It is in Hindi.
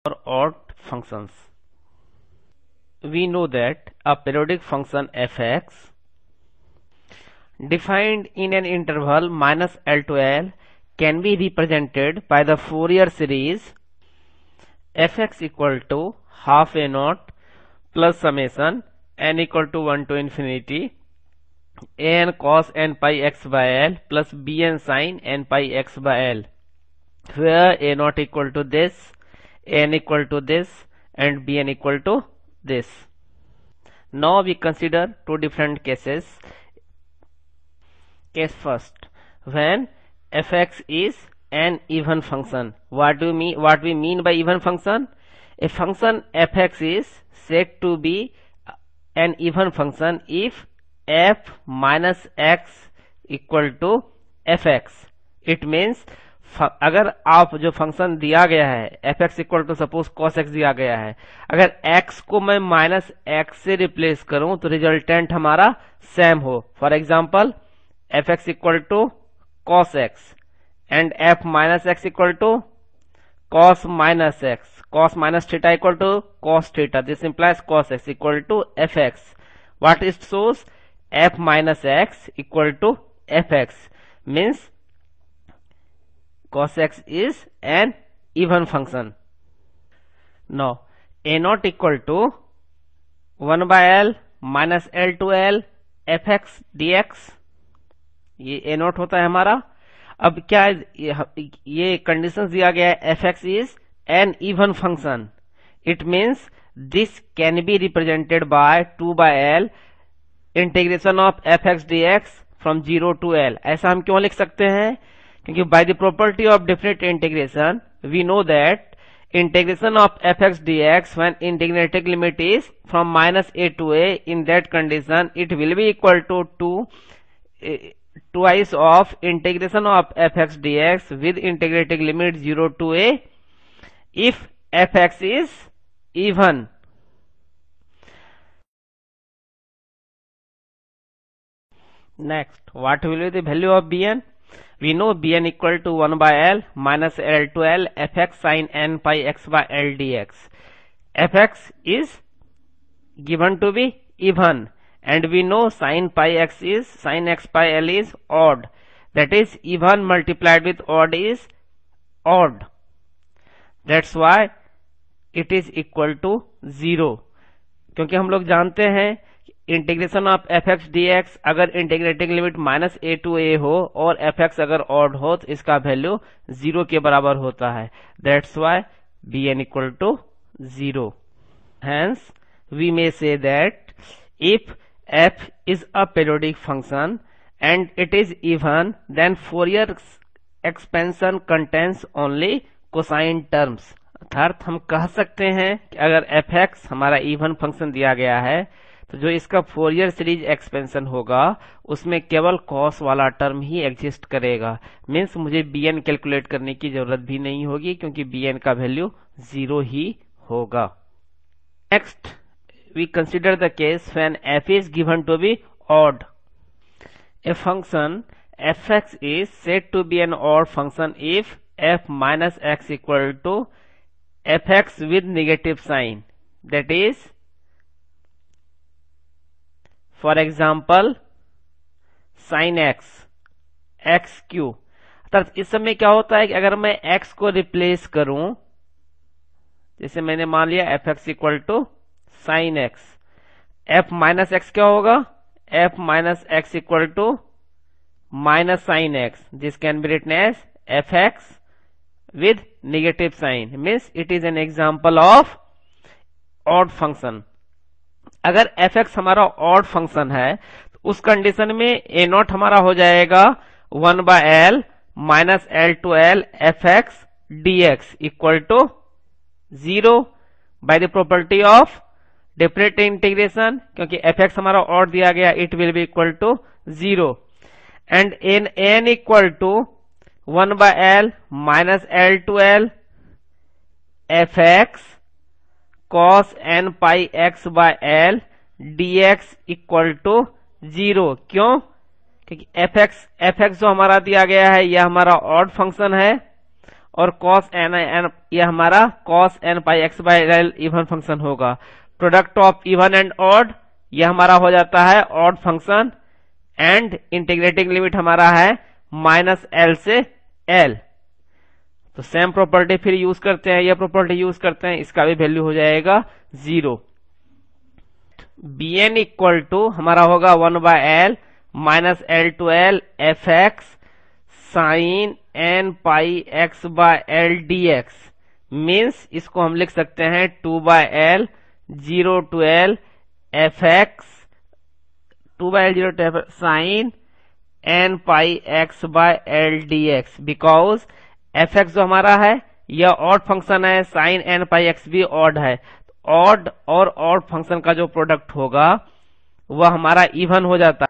or odd functions. We know that a periodic function f(x) defined in an interval minus L to L can be represented by the Fourier series f(x) equal to half a naught plus summation n equal to 1 to infinity an cos n pi x by L plus bn sin n pi x by L, where a naught equal to this, n equal to this, and bn equal to this. Now we consider two different cases. Case first, when f(x) is an even function. What we mean by even function? A function f(x) is said to be an even function if f minus x equal to f(x). It means अगर आप जो फंक्शन दिया गया है f(x) equal to suppose cos x दिया गया है, अगर x को मैं माइनस x से रिप्लेस करूं तो रिजल्टेंट हमारा सेम हो. For example f(x) equal to cos x and f minus x equal to cos minus x, cos minus theta equal to cos theta. This implies cos x equal to f(x). What it shows? f minus x equal to f(x) means cos x is an even function. Now a naught equal to 1 by L minus L to L f(x) dx, ये a naught होता है हमारा. अब क्या ये कंडीशन दिया गया है f(x) is an even function. It means this can be represented by 2 by L integration of f(x) dx from 0 to L. ऐसा हम क्यों लिख सकते हैं? क्योंकि by the property of definite integration we know that integration of f(x) dx when integrating limit is from minus a to a, in that condition it will be equal to twice of integration of f(x) dx with integrating limit 0 to a if f(x) is even. Next, what will be the value of bn? We know bn equal to 1 by L minus L to L f(x) sin n pi x by L dx. f(x) is given to be even, and we know sin x pi L is odd. That is, even multiplied with odd is odd. That's why it is equal to 0. क्योंकि हम लोग जानते हैं इंटीग्रेशन ऑफ f(x) dx अगर integrating limit minus a to a हो और f(x) अगर ऑड हो तो इसका वैल्यू 0 के बराबर होता है. That's why bn equal to 0. Hence we may say that if f is a periodic function and it is even, then Fourier expansion contains only cosine terms. अर्थात हम कह सकते हैं कि अगर f(x) हमारा इवन फंक्शन दिया गया है तो जो इसका फोरियर सीरीज एक्सपेंशन होगा उसमें केवल कॉस वाला टर्म ही एग्जिस्ट करेगा. मीन्स मुझे bn कैलकुलेट करने की जरूरत भी नहीं होगी क्योंकि bn का वैल्यू 0 ही होगा. Next we consider the case when f is given to be odd. A function f(x) is said to be an odd function if f minus x equal to f(x) with negative sign. That is for example sine x cube. अर्थात इस समय क्या होता है कि अगर मैं x को रिप्लेस करूं, जैसे मैंने मान लिया f(x) equal to sine x, f minus x क्या होगा? f minus x equal to minus sine x. This can be written as f(x) with negative sine. Means it is an example of odd function. अगर f(x) हमारा ऑड फंक्शन है तो उस कंडीशन में a नॉट हमारा हो जाएगा 1 by L minus L to L f(x) dx equal to 0 by the property of definite integration. क्योंकि f(x) हमारा ऑड दिया गया, it will be equal to 0 and n equal to 1 by L minus L to L f(x) cos n pi x by L dx equal to 0. क्यों? क्योंकि f(x) जो हमारा दिया गया है यह हमारा ऑड फंक्शन है और cos n ये हमारा cos n pi x by l even function होगा। Product of even and odd ये हमारा हो जाता है odd function, and integrating limit हमारा है -l से l। तो सेम प्रॉपर्टी फिर यूज करते हैं, यह प्रॉपर्टी यूज करते हैं, इसका भी वैल्यू हो जाएगा 0। bn इक्वल टू हमारा होगा 1/l minus l to l fx sine n pi x by l dx, means इसको हम लिख सकते हैं 2/l 0 to l fx 2/l 0 to f sine n pi x by l dx, because fx जो हमारा है यह ऑड फंक्शन है, साइन n पाई x भी ऑड है। ऑड और ऑड फंक्शन का जो प्रोडक्ट होगा वह हमारा इवन हो जाता है।